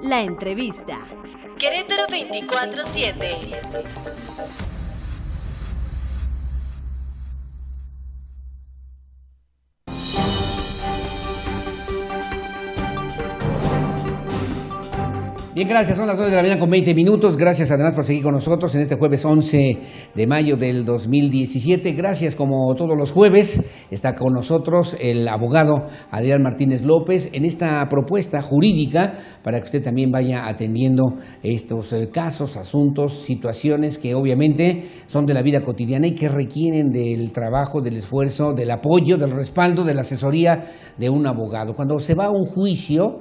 La entrevista. Querétaro 24/7. Bien, gracias. Son las 9 de la mañana con 20 minutos. Gracias además por seguir con nosotros en este jueves 11 de mayo del 2017. Gracias, como todos los jueves, está con nosotros el abogado Adrián Martínez López en esta propuesta jurídica para que usted también vaya atendiendo estos casos, asuntos, situaciones que obviamente son de la vida cotidiana y que requieren del trabajo, del esfuerzo, del apoyo, del respaldo, de la asesoría de un abogado. Cuando se va a un juicio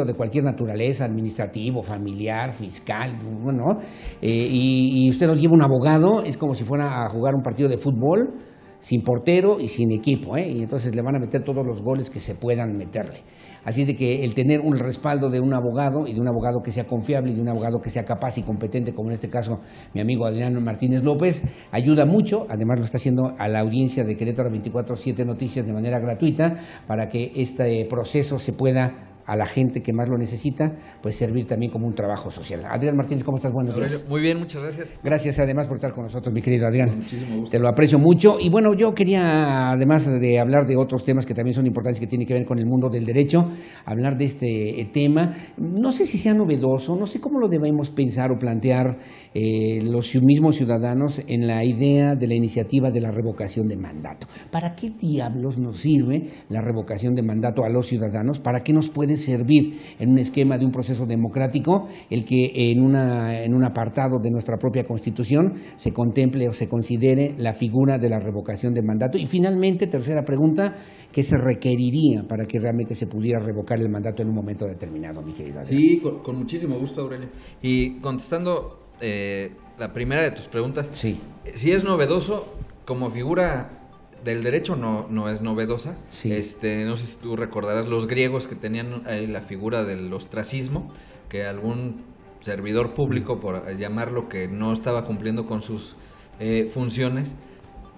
de cualquier naturaleza, administrativo, familiar, fiscal, bueno, y usted nos lleva un abogado, es como si fuera a jugar un partido de fútbol sin portero y sin equipo, y entonces le van a meter todos los goles que se puedan meterle. Así es de que el tener un respaldo de un abogado, y de un abogado que sea confiable, y de un abogado que sea capaz y competente, como en este caso mi amigo Adrián Martínez López, ayuda mucho. Además lo está haciendo a la audiencia de Querétaro 24/7 Noticias de manera gratuita, para que este proceso se pueda, a la gente que más lo necesita, pues servir también como un trabajo social. Adrián Martínez, ¿cómo estás? Buenos días. Muy bien, muchas gracias. Gracias además por estar con nosotros, mi querido Adrián. Con muchísimo gusto. Te lo aprecio mucho. Y bueno, yo quería, además de hablar de otros temas que también son importantes, que tienen que ver con el mundo del derecho, hablar de este tema. No sé si sea novedoso, no sé cómo lo debemos pensar o plantear los mismos ciudadanos en la idea de la iniciativa de la revocación de mandato. ¿Para qué diablos nos sirve la revocación de mandato a los ciudadanos? ¿Para qué nos puede servir en un esquema de un proceso democrático el que en un apartado de nuestra propia Constitución se contemple o se considere la figura de la revocación de mandato? Y finalmente, tercera pregunta, ¿qué se requeriría para que realmente se pudiera revocar el mandato en un momento determinado, mi querida Adrián? Sí, con muchísimo gusto, Aurelio. Y contestando la primera de tus preguntas, sí, si es novedoso, como figura del derecho no es novedosa. Sí. No sé si tú recordarás los griegos que tenían la figura del ostracismo, que algún servidor público, por llamarlo, que no estaba cumpliendo con sus funciones,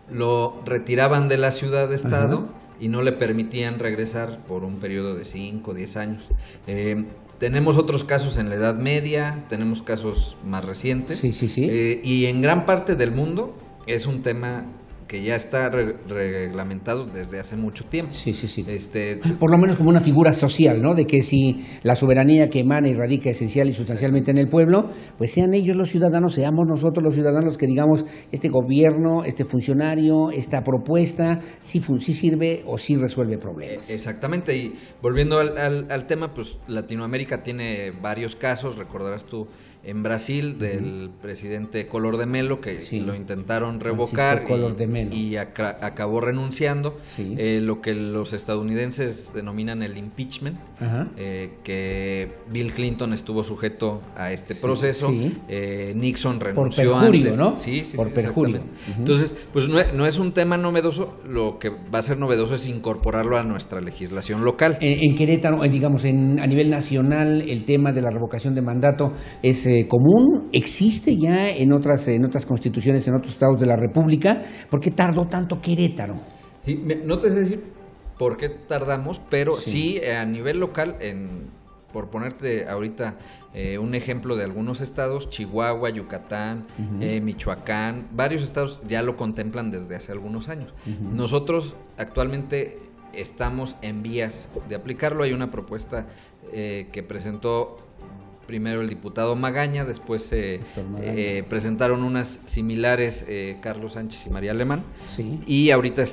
lo retiraban de la ciudad-estado. Ajá. Y no le permitían regresar por un periodo de 5 o 10 años. Tenemos otros casos en la Edad Media, tenemos casos más recientes. Sí. Y en gran parte del mundo es un tema que ya está reglamentado desde hace mucho tiempo. Sí. Por lo menos como una figura social, ¿no? De que si la soberanía que emana y radica esencial y sustancialmente en el pueblo, pues sean ellos los ciudadanos, seamos nosotros los ciudadanos que digamos, este gobierno, este funcionario, esta propuesta, sí sirve o sí resuelve problemas. Exactamente, y volviendo al tema, pues Latinoamérica tiene varios casos. Recordarás tú en Brasil del presidente Collor de Mello, que lo intentaron revocar y acabó renunciando. Sí. Lo que los estadounidenses denominan el impeachment, que Bill Clinton estuvo sujeto a este proceso. Sí. Nixon renunció por perjurio, antes. ¿no? Sí, por perjurio. Entonces, pues no es un tema novedoso. Lo que va a ser novedoso es incorporarlo a nuestra legislación local. En Querétaro, digamos, a nivel nacional, el tema de la revocación de mandato es común, existe ya en otras constituciones, en otros estados de la República. ¿Por qué tardó tanto Querétaro? Sí, no te sé decir por qué tardamos, pero sí a nivel local, por ponerte ahorita un ejemplo de algunos estados, Chihuahua, Yucatán, Michoacán, varios estados ya lo contemplan desde hace algunos años. Nosotros actualmente estamos en vías de aplicarlo. Hay una propuesta que presentó primero el diputado Magaña, después presentaron unas similares Carlos Sánchez y María Alemán, y ahorita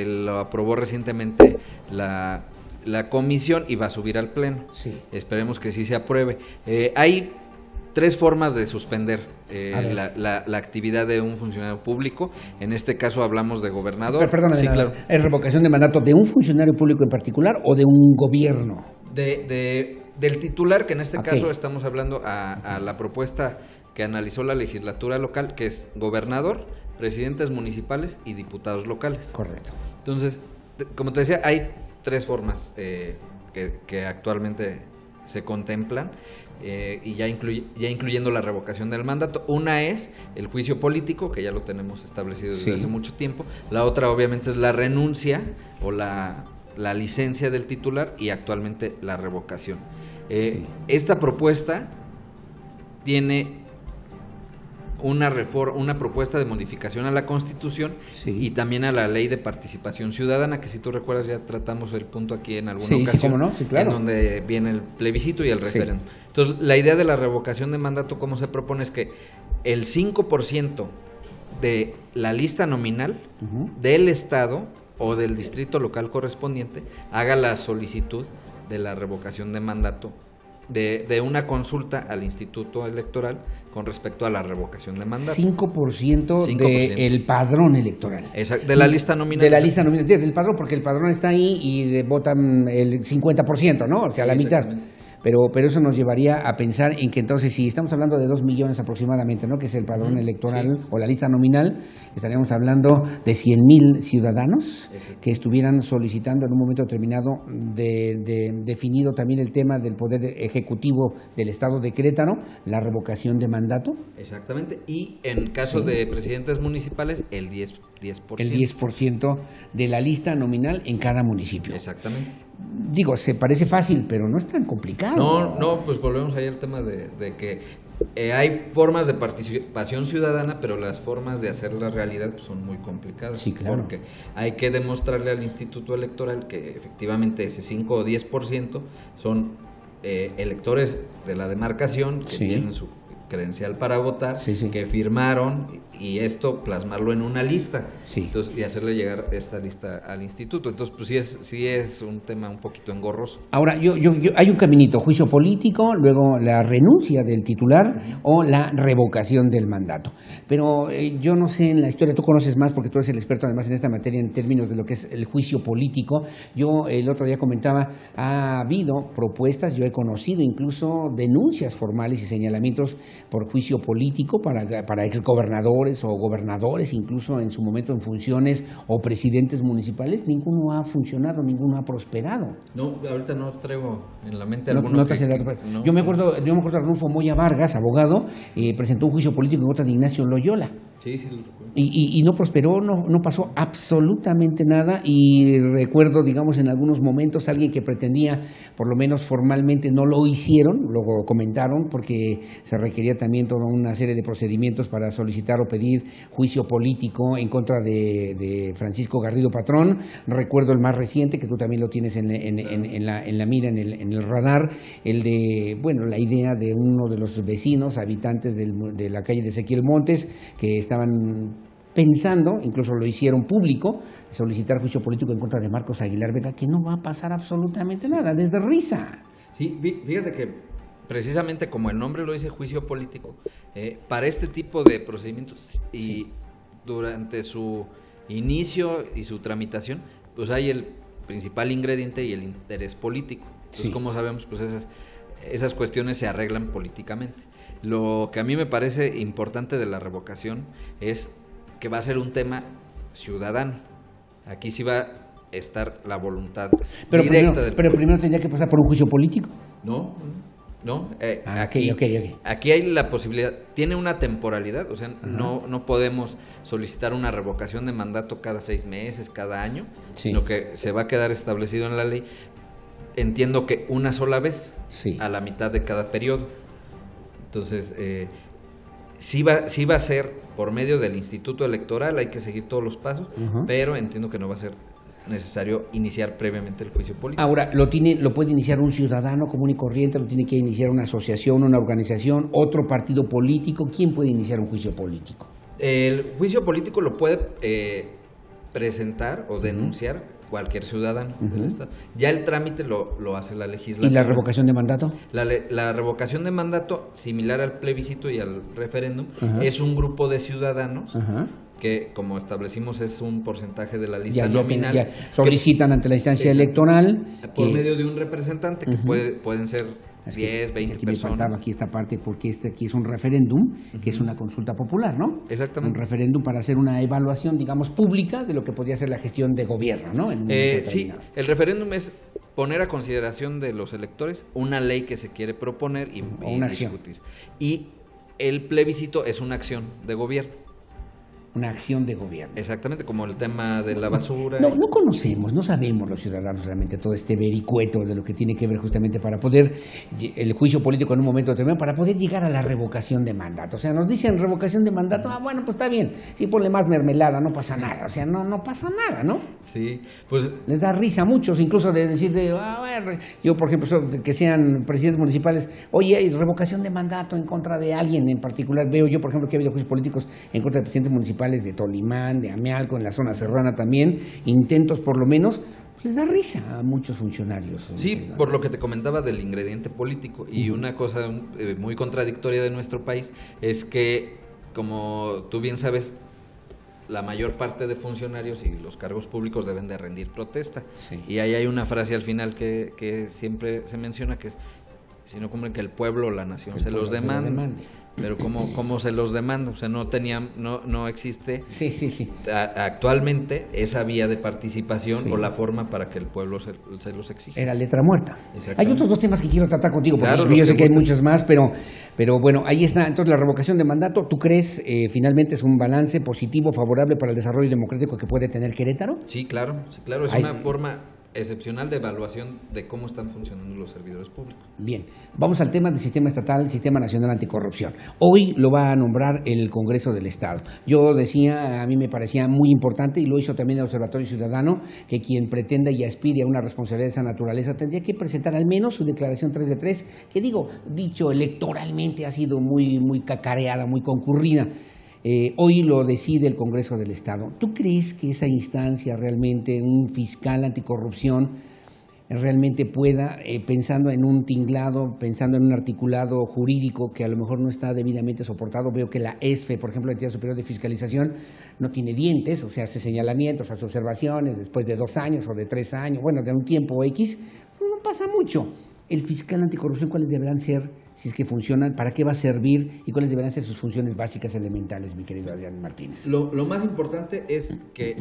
lo aprobó recientemente la comisión y va a subir al pleno. Esperemos que sí se apruebe. Hay 3 formas de suspender la actividad de un funcionario público. En este caso hablamos de gobernador. Perdóname, claro. ¿Es revocación de mandato de un funcionario público en particular o de un gobierno? Del titular, que en este caso estamos hablando a la propuesta que analizó la legislatura local, que es gobernador, presidentes municipales y diputados locales. Correcto. Entonces, como te decía, hay 3 formas que actualmente se contemplan, y ya incluyendo la revocación del mandato. Una es el juicio político, que ya lo tenemos establecido desde hace mucho tiempo. La otra, obviamente, es la renuncia o la la licencia del titular y actualmente la revocación. Sí. Esta propuesta tiene una propuesta de modificación a la Constitución y también a la Ley de Participación Ciudadana, que si tú recuerdas ya tratamos el punto aquí en alguna ocasión, ¿cómo no? Sí, claro. en donde viene el plebiscito y el referéndum. Entonces, la idea de la revocación de mandato, ¿cómo se propone? Es que el 5% de la lista nominal del Estado o del distrito local correspondiente haga la solicitud de la revocación de mandato de una consulta al Instituto Electoral con respecto a la revocación de mandato. 5% del padrón electoral. Exacto, de la lista nominal. De la lista nominal, del padrón, porque el padrón está ahí y votan el 50%, ¿no? O sea, la mitad. Pero eso nos llevaría a pensar en que entonces, si estamos hablando de 2 millones aproximadamente, ¿no?, que es el padrón electoral o la lista nominal, estaríamos hablando de 100,000 ciudadanos que estuvieran solicitando en un momento determinado definido también el tema del Poder Ejecutivo del Estado de Querétaro, la revocación de mandato. Exactamente, y en caso de presidentes municipales, el 10%. El 10% de la lista nominal en cada municipio. Exactamente. Digo, se parece fácil, pero no es tan complicado. No, pues volvemos ahí al tema de que hay formas de participación ciudadana, pero las formas de hacer la realidad pues, son muy complicadas. Sí, claro. Porque hay que demostrarle al Instituto Electoral que efectivamente ese 5 o 10% son electores de la demarcación que tienen su credencial para votar, que firmaron, y esto plasmarlo en una lista, entonces, y hacerle llegar esta lista al instituto. Entonces, pues sí es un tema un poquito engorroso. Ahora, hay un caminito: juicio político, luego la renuncia del titular o la revocación del mandato. Pero yo no sé en la historia, tú conoces más porque tú eres el experto además en esta materia en términos de lo que es el juicio político. Yo el otro día comentaba, ha habido propuestas, yo he conocido incluso denuncias formales y señalamientos por juicio político para exgobernadores o gobernadores, incluso en su momento en funciones, o presidentes municipales. Ninguno ha funcionado, ninguno ha prosperado. No, ahorita no traigo en la mente No, alguno. Yo me acuerdo de Arnulfo Moya Vargas, abogado, presentó un juicio político en contra de Ignacio Loyola. Sí, lo recuerdo. Y no prosperó, no pasó absolutamente nada. Y recuerdo, digamos, en algunos momentos alguien que pretendía, por lo menos formalmente, no lo hicieron, luego comentaron, porque se requería también toda una serie de procedimientos para solicitar o pedir juicio político en contra de Francisco Garrido Patrón. Recuerdo el más reciente, que tú también lo tienes en la mira, en el radar, el de, la idea de uno de los vecinos, habitantes de la calle de Ezequiel Montes, que estaban pensando, incluso lo hicieron público, solicitar juicio político en contra de Marcos Aguilar Vega, que no va a pasar absolutamente nada, desde risa. Sí, fíjate que precisamente como el nombre lo dice, juicio político, para este tipo de procedimientos y durante su inicio y su tramitación, pues hay el principal ingrediente y el interés político. Entonces, como sabemos, pues esas cuestiones se arreglan políticamente. Lo que a mí me parece importante de la revocación es que va a ser un tema ciudadano. Aquí sí va a estar la voluntad directa del pueblo. Pero primero tendría que pasar por un juicio político. No. Okay. Aquí hay la posibilidad, tiene una temporalidad, o sea, no podemos solicitar una revocación de mandato cada 6 meses, cada año, sino que se va a quedar establecido en la ley. Entiendo que una sola vez, a la mitad de cada periodo. Entonces, sí va a ser por medio del Instituto Electoral, hay que seguir todos los pasos, pero entiendo que no va a ser necesario iniciar previamente el juicio político. Ahora, lo puede iniciar un ciudadano común y corriente, lo tiene que iniciar una asociación, una organización, otro partido político. ¿Quién puede iniciar un juicio político? El juicio político lo puede presentar o denunciar cualquier ciudadano del Estado. Ya el trámite lo hace la legislatura. ¿Y la revocación de mandato? La revocación de mandato, similar al plebiscito y al referéndum, es un grupo de ciudadanos que, como establecimos, es un porcentaje de la lista nominal. Ya solicitan ante la instancia electoral. Por medio de un representante, que pueden ser 10, 20 personas. Me faltaba aquí esta parte, porque aquí es un referéndum, que es una consulta popular, ¿no? Exactamente. Un referéndum para hacer una evaluación, digamos, pública de lo que podría ser la gestión de gobierno, ¿no? Sí, el referéndum es poner a consideración de los electores una ley que se quiere proponer y una discutir. Y el plebiscito es una acción de gobierno. una acción de gobierno. Exactamente, como el tema de la basura. No conocemos, no sabemos los ciudadanos realmente todo este vericueto de lo que tiene que ver justamente para poder, el juicio político en un momento determinado, para poder llegar a la revocación de mandato. O sea, nos dicen revocación de mandato, bueno, pues está bien, sí, ponle más mermelada, no pasa nada. O sea, no pasa nada, ¿no? Sí, pues... Les da risa a muchos, incluso de decir, yo por ejemplo, que sean presidentes municipales, oye, hay revocación de mandato en contra de alguien en particular. Veo yo, por ejemplo, que ha habido juicios políticos en contra de presidentes municipales de Tolimán, de Amealco, en la zona serrana también, intentos por lo menos, les da risa a muchos funcionarios. Sí, por lo que te comentaba del ingrediente político, y una cosa muy contradictoria de nuestro país es que, como tú bien sabes, la mayor parte de funcionarios y los cargos públicos deben de rendir protesta. Sí. Y ahí hay una frase al final que siempre se menciona, que es, si no cumplen, que el pueblo o la nación se los demande. Pero ¿cómo se los demanda? O sea, no existe actualmente esa vía de participación o la forma para que el pueblo se los exija. Era letra muerta. Hay otros dos temas que quiero tratar contigo, porque claro, yo sé que hay muchos más, pero bueno, ahí está. Entonces, la revocación de mandato, ¿tú crees finalmente es un balance positivo, favorable para el desarrollo democrático que puede tener Querétaro? Sí, claro. Es una forma excepcional de evaluación de cómo están funcionando los servidores públicos. Bien, vamos al tema del sistema estatal, Sistema Nacional Anticorrupción. Hoy lo va a nombrar el Congreso del Estado. Yo decía, a mí me parecía muy importante, y lo hizo también el Observatorio Ciudadano, que quien pretenda y aspire a una responsabilidad de esa naturaleza tendría que presentar al menos su declaración 3 de 3, que dicho electoralmente ha sido muy cacareada, muy concurrida. Hoy lo decide el Congreso del Estado. ¿Tú crees que esa instancia realmente, un fiscal anticorrupción, realmente pueda, pensando en un tinglado, pensando en un articulado jurídico que a lo mejor no está debidamente soportado? Veo que la ESFE, por ejemplo, la Entidad Superior de Fiscalización, no tiene dientes, o sea, hace señalamientos, hace observaciones después de 2 años o de 3 años, bueno, de un tiempo X, pues no pasa mucho. El fiscal anticorrupción, ¿cuáles deberán ser, si es que funcionan, para qué va a servir y cuáles deberán ser sus funciones básicas elementales, mi querido Adrián Martínez? Lo más importante es que,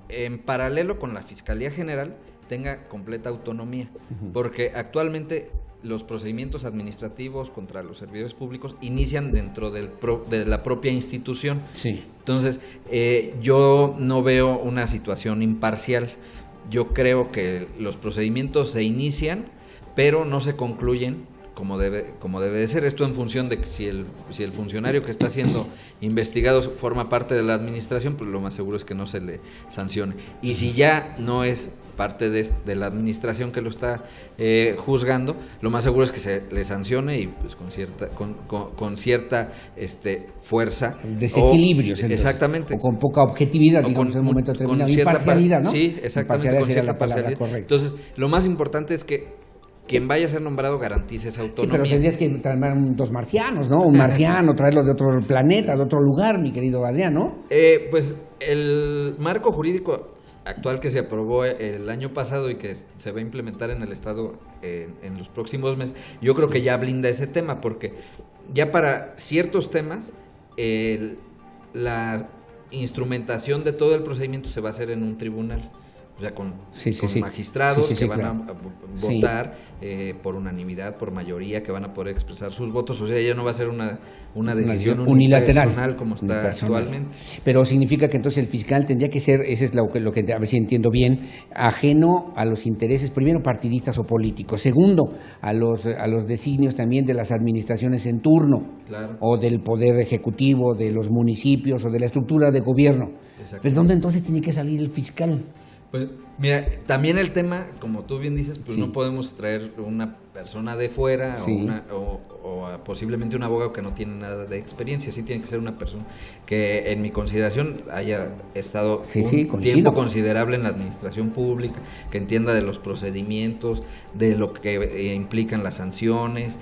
en paralelo con la Fiscalía General, tenga completa autonomía, porque actualmente los procedimientos administrativos contra los servidores públicos inician dentro de la propia institución. Sí. Entonces, yo no veo una situación imparcial. Yo creo que los procedimientos se inician, pero no se concluyen como debe de ser. Esto en función de que si el funcionario que está siendo investigado forma parte de la administración, pues lo más seguro es que no se le sancione. Y si ya no es parte de la administración que lo está juzgando, lo más seguro es que se le sancione, y pues con cierta fuerza. Desequilibrios. Exactamente. O con poca objetividad, digamos, en un momento determinado. Imparcialidad, ¿no? Sí, exactamente. Imparcialidad sería la palabra correcta. Entonces, lo más importante es que quien vaya a ser nombrado garantice esa autonomía. Sí, pero tendrías que traer 2 marcianos, ¿no? Un marciano, traerlo de otro planeta, de otro lugar, mi querido Adrián, ¿no? Pues el marco jurídico actual que se aprobó el año pasado y que se va a implementar en el Estado en los próximos meses, yo creo que ya blinda ese tema, porque ya para ciertos temas la instrumentación de todo el procedimiento se va a hacer en un tribunal. O sea, con magistrados que van a votar por unanimidad, por mayoría, que van a poder expresar sus votos. O sea, ya no va a ser una decisión unilateral como está actualmente. Pero significa que entonces el fiscal tendría que ser, ese es lo que a ver si entiendo bien, ajeno a los intereses, primero, partidistas o políticos. Segundo, a los designios también de las administraciones en turno. Claro. O del poder ejecutivo, de los municipios o de la estructura de gobierno. ¿Pero dónde entonces tiene que salir el fiscal? Pues mira, también el tema, como tú bien dices, pues no podemos traer una persona de fuera o posiblemente un abogado que no tiene nada de experiencia. Sí tiene que ser una persona que, en mi consideración, haya estado un tiempo considerable en la administración pública, que entienda de los procedimientos, de lo que implican las sanciones,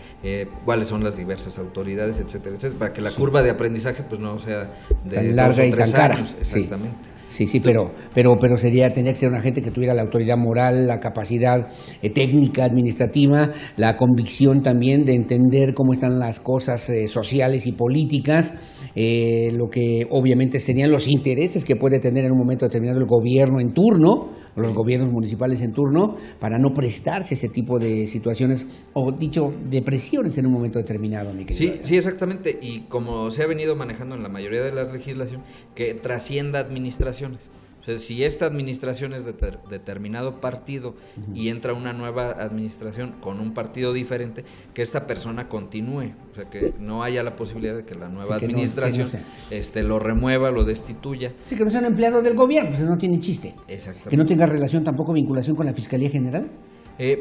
cuáles son las diversas autoridades, etcétera, etcétera, para que la curva de aprendizaje pues no sea de tan larga 2 o 3 y tan cara. Años. Exactamente. Sí, pero tendría que ser una gente que tuviera la autoridad moral, la capacidad técnica, administrativa, la convicción también de entender cómo están las cosas sociales y políticas, lo que obviamente serían los intereses que puede tener en un momento determinado el gobierno en turno, o los gobiernos municipales en turno, para no prestarse ese tipo de situaciones, o dicho, de presiones en un momento determinado, mi querido. Sí, sí, exactamente, y como se ha venido manejando en la mayoría de las legislaciones, que trascienda administraciones. O sea, si esta administración es de determinado partido y entra una nueva administración con un partido diferente, que esta persona continúe, o sea, que no haya la posibilidad de que la nueva administración lo remueva, lo destituya. Sí, que no sean empleados del gobierno, pues no tiene chiste. Exactamente. Que no tenga relación tampoco, vinculación con la Fiscalía General.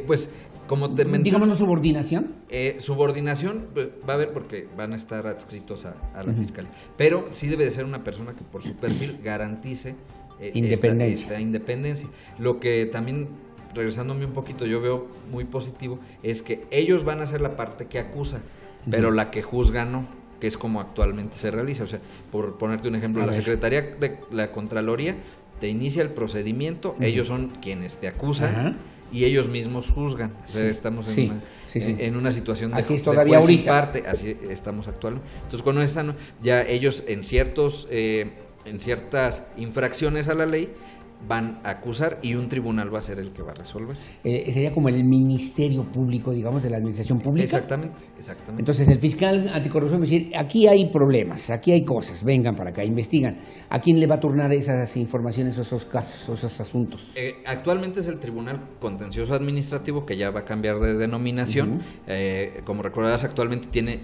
Pues, como te mencioné, digamos, ¿no subordinación? Subordinación pues, va a haber porque van a estar adscritos a la Fiscalía, pero sí debe de ser una persona que por su perfil garantice esta independencia. Lo que también, regresándome un poquito, yo veo muy positivo es que ellos van a ser la parte que acusa, pero la que juzga no, que es como actualmente se realiza. O sea, por ponerte un ejemplo, la Secretaría de la Contraloría te inicia el procedimiento, ellos son quienes te acusan y ellos mismos juzgan. O sea, estamos en una situación de, así es todavía ahorita. Y parte, así estamos actualmente. Entonces, con esta ya ellos en ciertas infracciones a la ley van a acusar y un tribunal va a ser el que va a resolver. Sería como el Ministerio Público, digamos, de la Administración Pública. Exactamente. Entonces el fiscal anticorrupción va a decir, aquí hay problemas, aquí hay cosas, vengan para acá, investigan. ¿A quién le va a turnar esas informaciones, esos casos, esos asuntos? Actualmente es el Tribunal Contencioso Administrativo, que ya va a cambiar de denominación. Como recordarás, actualmente tiene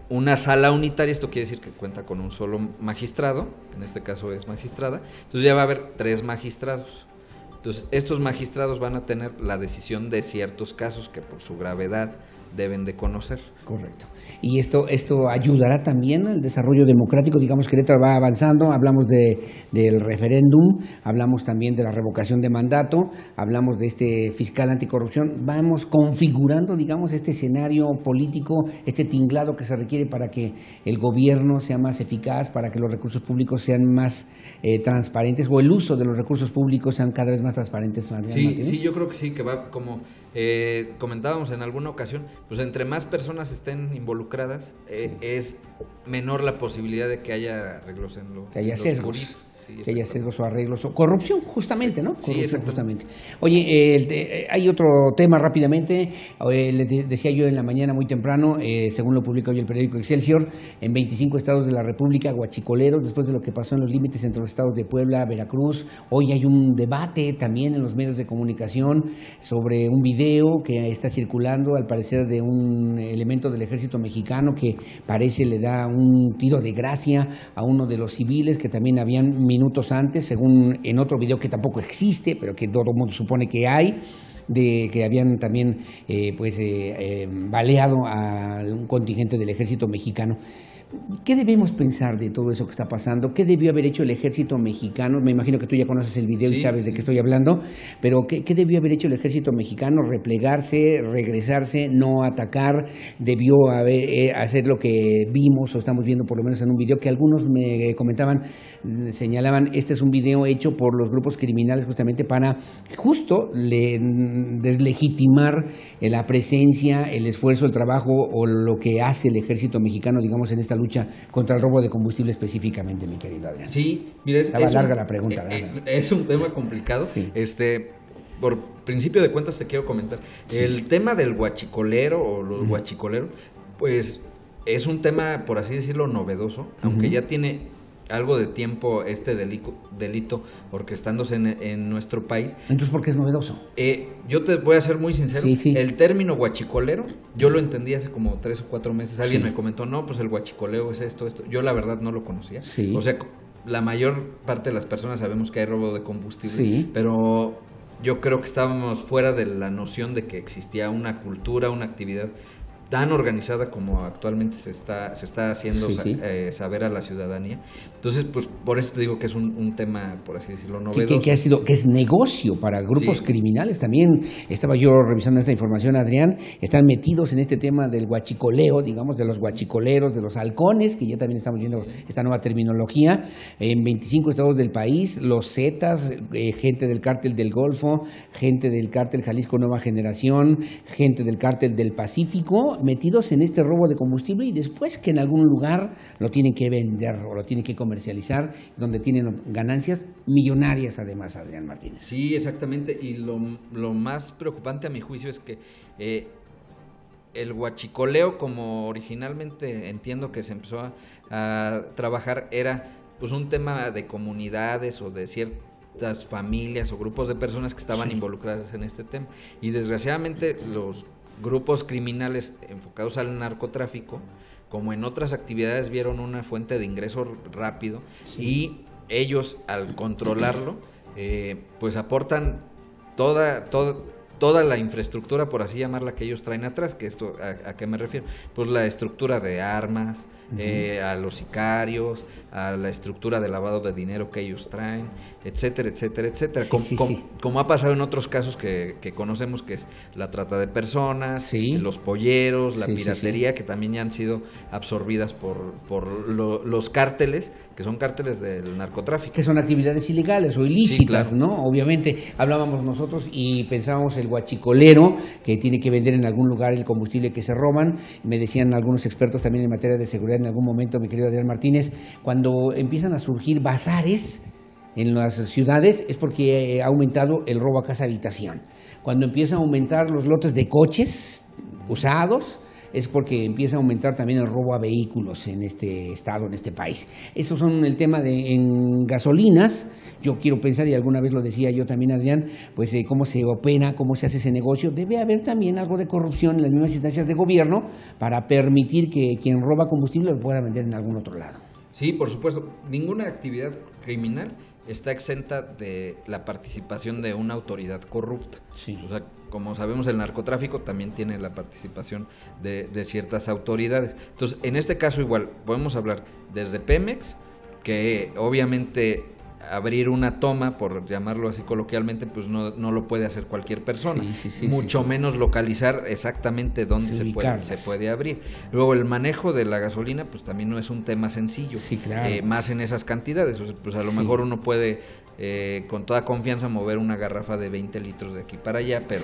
una sala unitaria, esto quiere decir que cuenta con un solo magistrado, en este caso es magistrada, entonces ya va a haber 3 magistrados. Entonces estos magistrados van a tener la decisión de ciertos casos que por su gravedad deben de conocer. Correcto. Y esto ayudará también al desarrollo democrático. Digamos que Querétaro va avanzando, hablamos del referéndum, hablamos también de la revocación de mandato, hablamos de este fiscal anticorrupción, vamos configurando, digamos, este escenario político, este tinglado que se requiere para que el gobierno sea más eficaz, para que los recursos públicos sean más transparentes, o el uso de los recursos públicos sean cada vez más transparentes. Sí, yo creo que sí, que va como comentábamos en alguna ocasión, pues entre más personas estén involucradas, es menor la posibilidad de que haya arreglos en lo que haya sesgos. Sí, que haya sesgos o arreglos o corrupción, justamente, ¿no? Sí, corrupción, justamente. Oye, hay otro tema rápidamente. Le decía yo en la mañana muy temprano, según lo publica hoy el periódico Excelsior, en 25 estados de la República, guachicoleros, después de lo que pasó en los límites entre los estados de Puebla, Veracruz. Hoy hay un debate también en los medios de comunicación sobre un video que está circulando, al parecer, de un elemento del ejército mexicano que parece le da un tiro de gracia a uno de los civiles que también habían minutos antes, según en otro video que tampoco existe, pero que todo el mundo supone que hay, de que habían también baleado a un contingente del ejército mexicano. ¿Qué debemos pensar de todo eso que está pasando? ¿Qué debió haber hecho el ejército mexicano? Me imagino que tú ya conoces el video y sabes de qué estoy hablando, pero ¿qué debió haber hecho el ejército mexicano? ¿Replegarse, regresarse, no atacar? ¿Debió hacer lo que vimos o estamos viendo por lo menos en un video que algunos me comentaban, señalaban, este es un video hecho por los grupos criminales justamente para justo deslegitimar la presencia, el esfuerzo, el trabajo o lo que hace el ejército mexicano, digamos, en esta lucha contra el robo de combustible específicamente, mi querido Adrián? Sí, mira, estaba larga la pregunta. Es un tema complicado. Sí. Por principio de cuentas te quiero comentar. Sí. El tema del guachicolero o los guachicoleros, pues es un tema, por así decirlo, novedoso, aunque ya tiene algo de tiempo este delito orquestándose en nuestro país. Entonces, ¿por qué es novedoso? Yo te voy a ser muy sincero. Sí. El término guachicolero, yo lo entendí hace como 3 o 4 meses. Alguien me comentó, no, pues el guachicoleo es esto. Yo la verdad no lo conocía. Sí. O sea, la mayor parte de las personas sabemos que hay robo de combustible, pero yo creo que estábamos fuera de la noción de que existía una cultura, una actividad tan organizada como actualmente se está haciendo saber a la ciudadanía. Entonces, pues por eso te digo que es un tema, por así decirlo, novedoso. Que es negocio para grupos criminales. También estaba yo revisando esta información, Adrián, están metidos en este tema del guachicoleo, digamos, de los guachicoleros, de los halcones, que ya también estamos viendo esta nueva terminología, en 25 estados del país, los Zetas, gente del cártel del Golfo, gente del cártel Jalisco Nueva Generación, gente del cártel del Pacífico, metidos en este robo de combustible y después que en algún lugar lo tienen que vender o lo tienen que comercializar, donde tienen ganancias millonarias además, Adrián Martínez. Sí, exactamente, y lo más preocupante a mi juicio es que el huachicoleo, como originalmente entiendo que se empezó a trabajar, era pues un tema de comunidades o de ciertas familias o grupos de personas que estaban involucradas en este tema, y desgraciadamente los grupos criminales enfocados al narcotráfico, como en otras actividades, vieron una fuente de ingreso rápido y ellos, al controlarlo, pues aportan toda la infraestructura, por así llamarla, que ellos traen atrás. Que esto, ¿a qué me refiero? Pues la estructura de armas, a los sicarios, a la estructura de lavado de dinero que ellos traen, etcétera, etcétera, etcétera. Como ha pasado en otros casos que conocemos, que es la trata de personas, los polleros, la piratería, que también ya han sido absorbidas por los cárteles, que son cárteles del narcotráfico. Que son actividades ilegales o ilícitas, claro, ¿no? Obviamente, hablábamos nosotros y pensábamos el guachicolero, que tiene que vender en algún lugar el combustible que se roban. Me decían algunos expertos también en materia de seguridad en algún momento, mi querido Adrián Martínez, cuando empiezan a surgir bazares en las ciudades es porque ha aumentado el robo a casa habitación. Cuando empiezan a aumentar los lotes de coches usados, es porque empieza a aumentar también el robo a vehículos en este estado, en este país. Esos son el tema en gasolinas. Yo quiero pensar, y alguna vez lo decía yo también, Adrián, pues cómo se opera, cómo se hace ese negocio. Debe haber también algo de corrupción en las mismas instancias de gobierno para permitir que quien roba combustible lo pueda vender en algún otro lado. Sí, por supuesto. Ninguna actividad criminal está exenta de la participación de una autoridad corrupta. Sí. O sea, como sabemos, el narcotráfico también tiene la participación de ciertas autoridades. Entonces, en este caso igual, podemos hablar desde Pemex, que obviamente abrir una toma, por llamarlo así coloquialmente, pues no lo puede hacer cualquier persona, mucho menos localizar exactamente dónde se puede abrir. Luego, el manejo de la gasolina, pues también no es un tema sencillo, claro, más en esas cantidades. O sea, pues a lo mejor uno puede con toda confianza mover una garrafa de 20 litros de aquí para allá, pero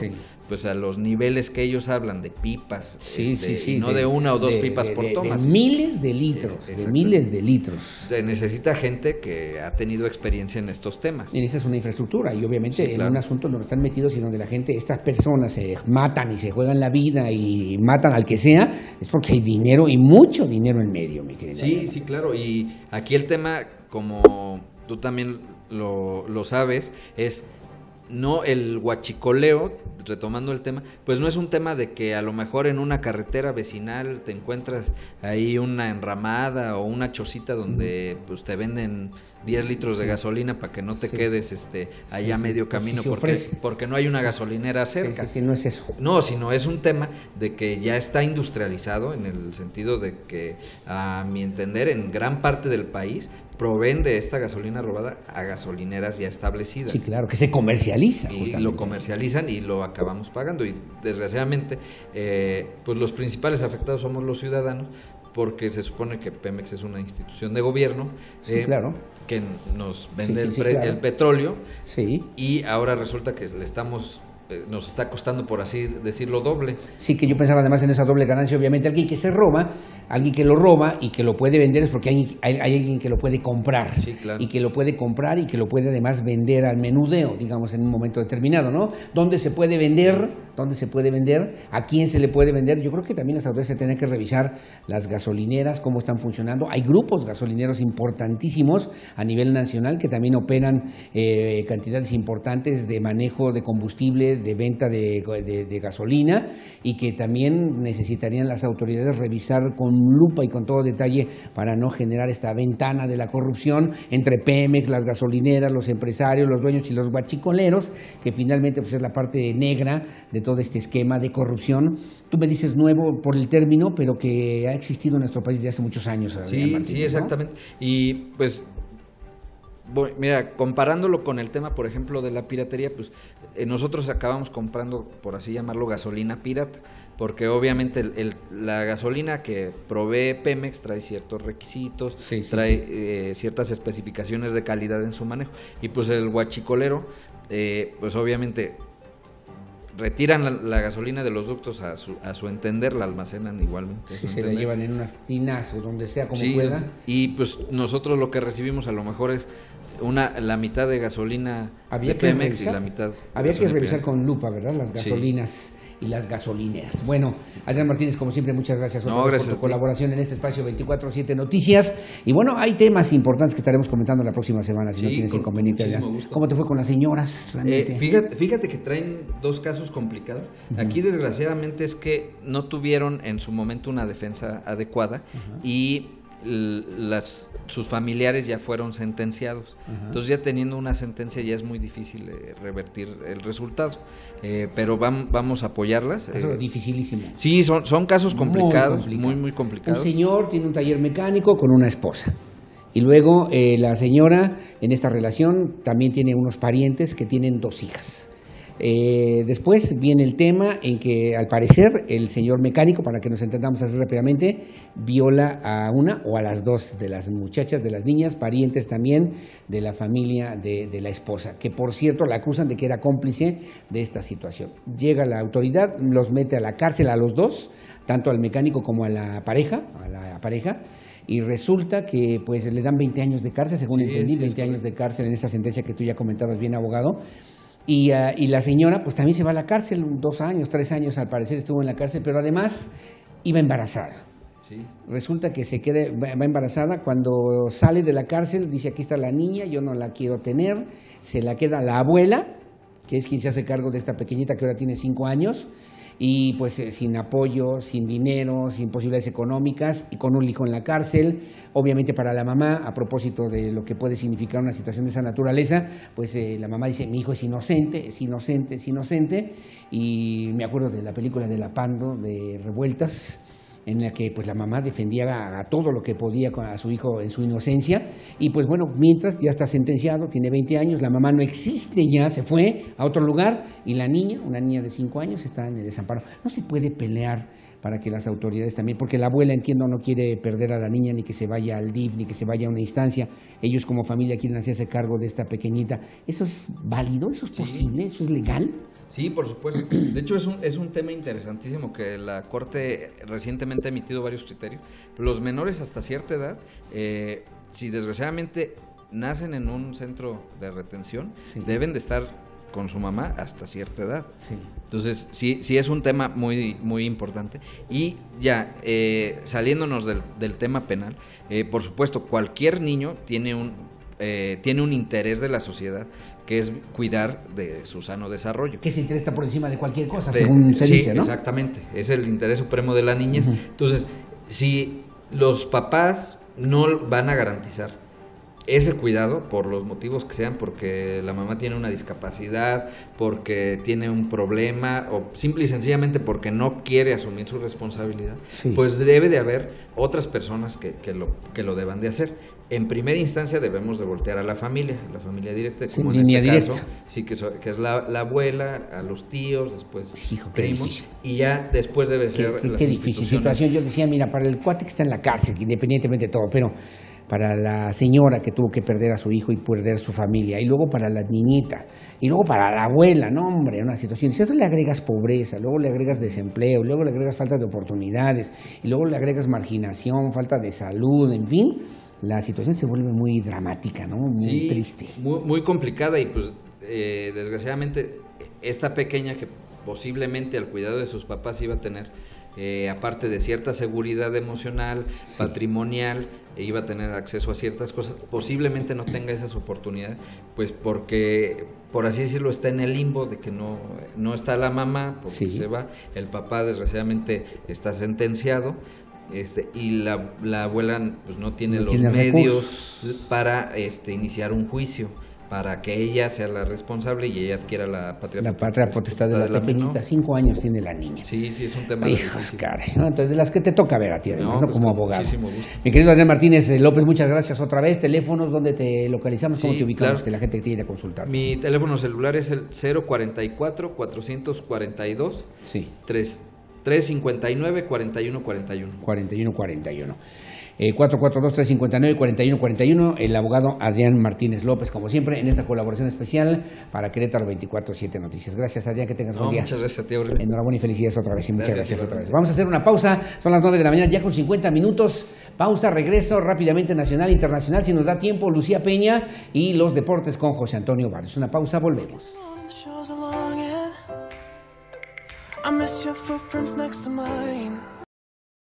pues a los niveles que ellos hablan de pipas, y no de una o dos pipas por toma. De miles de litros, miles de litros. Se necesita gente que ha tenido experiencia en estos temas. Y esta es una infraestructura, y obviamente en un asunto donde están metidos y donde la gente, estas personas se matan y se juegan la vida y matan al que sea, es porque hay dinero y mucho dinero en medio, mi querida. Sí, claro, y aquí el tema, como tú también lo sabes, es no el huachicoleo, retomando el tema, pues no es un tema de que a lo mejor en una carretera vecinal te encuentras ahí una enramada o una chocita donde pues te venden 10 litros de gasolina para que no te quedes allá a medio camino, porque no hay una gasolinera cerca. No es eso. No, sino es un tema de que ya está industrializado, en el sentido de que, a mi entender, en gran parte del país proveen de esta gasolina robada a gasolineras ya establecidas. Sí, claro, que se comercializa. Y lo comercializan y lo acabamos pagando. Y desgraciadamente, pues los principales afectados somos los ciudadanos, porque se supone que Pemex es una institución de gobierno, claro, que nos vende el petróleo, y ahora resulta que nos está costando, por así decirlo, doble. Sí, que yo pensaba además en esa doble ganancia. Obviamente alguien que se roba, alguien que lo roba y que lo puede vender es porque hay alguien que lo puede comprar. Sí, claro. Y que lo puede comprar y que lo puede además vender al menudeo, digamos, en un momento determinado, ¿no? ¿Dónde se puede vender? ¿Dónde se puede vender? ¿A quién se le puede vender? Yo creo que también las autoridades tienen que revisar las gasolineras, cómo están funcionando. Hay grupos gasolineros importantísimos a nivel nacional que también operan cantidades importantes de manejo de combustible, de venta de gasolina, y que también necesitarían las autoridades revisar con lupa y con todo detalle para no generar esta ventana de la corrupción entre Pemex, las gasolineras, los empresarios, los dueños y los guachicoleros, que finalmente pues es la parte negra de todo este esquema de corrupción. Tú me dices nuevo por el término, pero que ha existido en nuestro país desde hace muchos años. Sí, exactamente. ¿No? Y pues mira, comparándolo con el tema, por ejemplo, de la piratería, pues nosotros acabamos comprando, por así llamarlo, gasolina pirata, porque obviamente la gasolina que provee Pemex trae ciertos requisitos, trae ciertas especificaciones de calidad en su manejo, y pues el huachicolero, pues obviamente retiran la gasolina de los ductos, a su entender, la almacenan igualmente. Sí, se la llevan en unas tinas o donde sea, como sí, pueda. Y pues nosotros lo que recibimos a lo mejor es la mitad de gasolina Había de que Pemex revisar, y la mitad... había que revisar Pemex. con lupa, ¿verdad? Las gasolinas y las gasolineras. Bueno, Adrián Martínez, como siempre, muchas gracias, Gracias por tu colaboración en este espacio 24/7 Noticias. Y bueno, hay temas importantes que estaremos comentando la próxima semana, si no tienes inconveniente. ¿Cómo te fue con las señoras? Fíjate que traen dos casos complicados. Aquí, desgraciadamente, es que no tuvieron en su momento una defensa adecuada y sus familiares ya fueron sentenciados. Entonces, ya teniendo una sentencia, ya es muy difícil revertir el resultado. Pero vamos a apoyarlas. Eso es dificilísimo. Sí, son casos complicados, muy complicados. Un señor tiene un taller mecánico con una esposa. Y luego la señora en esta relación también tiene unos parientes que tienen 2 hijas. Después viene el tema en que al parecer el señor mecánico, para que nos entendamos así rápidamente, viola a una o a las 2 de las muchachas, de las niñas, parientes también de la familia de la esposa, que por cierto la acusan de que era cómplice de esta situación. Llega la autoridad, los mete a la cárcel a los 2, tanto al mecánico como a la pareja, y resulta que pues le dan 20 años de cárcel, según entendí, 20 años de cárcel en esta sentencia que tú ya comentabas bien, abogado. Y la señora pues también se va a la cárcel, 2 años, 3 años al parecer estuvo en la cárcel, pero además iba embarazada. Sí. Resulta que va embarazada, cuando sale de la cárcel dice: aquí está la niña, yo no la quiero tener, se la queda la abuela, que es quien se hace cargo de esta pequeñita que ahora tiene 5 años, y pues sin apoyo, sin dinero, sin posibilidades económicas y con un hijo en la cárcel. Obviamente para la mamá, a propósito de lo que puede significar una situación de esa naturaleza, pues la mamá dice: mi hijo es inocente, es inocente, es inocente. Y me acuerdo de la película de La Pando, de Revueltas, en la que pues la mamá defendía a todo lo que podía a su hijo en su inocencia. Y pues bueno, mientras ya está sentenciado, tiene 20 años, la mamá no existe ya, se fue a otro lugar, y la niña, una niña de 5 años, está en el desamparo. No se puede pelear para que las autoridades también, porque la abuela, entiendo, no quiere perder a la niña, ni que se vaya al DIF, ni que se vaya a una instancia. Ellos como familia quieren hacerse cargo de esta pequeñita. ¿Eso es válido? ¿Eso es posible? ¿Eso es legal? Sí, por supuesto. De hecho, es un tema interesantísimo que la Corte recientemente ha emitido varios criterios. Los menores hasta cierta edad, si desgraciadamente nacen en un centro de retención, deben de estar con su mamá hasta cierta edad. Sí. Entonces, sí es un tema muy importante. Y ya, saliéndonos del tema penal, por supuesto, cualquier niño tiene un interés de la sociedad, que es cuidar de su sano desarrollo. Que ese interés está por encima de cualquier cosa, según se dice, ¿no? Exactamente, es el interés supremo de la niñez. Entonces, si los papás no van a garantizar ese cuidado, por los motivos que sean, porque la mamá tiene una discapacidad, porque tiene un problema, o simple y sencillamente porque no quiere asumir su responsabilidad, pues debe de haber otras personas que lo deban de hacer. En primera instancia debemos de voltear a la familia directa, como en este caso, sí, que es la abuela, a los tíos, después primos, y ya después debe ser qué difícil situación. Yo decía, mira, para el cuate que está en la cárcel, independientemente de todo, pero para la señora que tuvo que perder a su hijo y perder su familia, y luego para la niñita, y luego para la abuela, no hombre, una situación. Si a eso le agregas pobreza, luego le agregas desempleo, luego le agregas falta de oportunidades, y luego le agregas marginación, falta de salud, en fin, la situación se vuelve muy dramática, ¿no? Muy triste. Muy complicada, y pues desgraciadamente esta pequeña, que posiblemente al cuidado de sus papás iba a tener, aparte de cierta seguridad emocional, patrimonial, iba a tener acceso a ciertas cosas, posiblemente no tenga esas oportunidades, pues porque, por así decirlo, está en el limbo de que no está la mamá, porque se va, el papá desgraciadamente está sentenciado, y la abuela pues no tiene los medios para iniciar un juicio, para que ella sea la responsable y ella adquiera la patria potestad de la pequeñita. 5 años tiene la niña. Sí, es un tema hijos, caray. Entonces, de las que te toca ver a ti, además, pues como abogado. Muchísimo gusto. Mi querido Adrián Martínez López, muchas gracias otra vez. Teléfonos, ¿dónde te localizamos? ¿Cómo te ubicamos? Claro. Que la gente quiere consultar. Mi teléfono celular es el 044-442 359-4141. 4141. 442-359-4141, el abogado Adrián Martínez López, como siempre, en esta colaboración especial para Querétaro 24/7 Noticias. Gracias, Adrián, que tengas buen día. Muchas gracias a ti, Aurelio. Enhorabuena y felicidades otra vez, y muchas gracias otra vez. Vamos a hacer una pausa, son las 9 de la mañana, ya con 50 minutos. Pausa, regreso rápidamente, nacional, internacional, si nos da tiempo, Lucía Peña y los deportes con José Antonio Barrios. Una pausa, volvemos. I miss your footprints next to mine.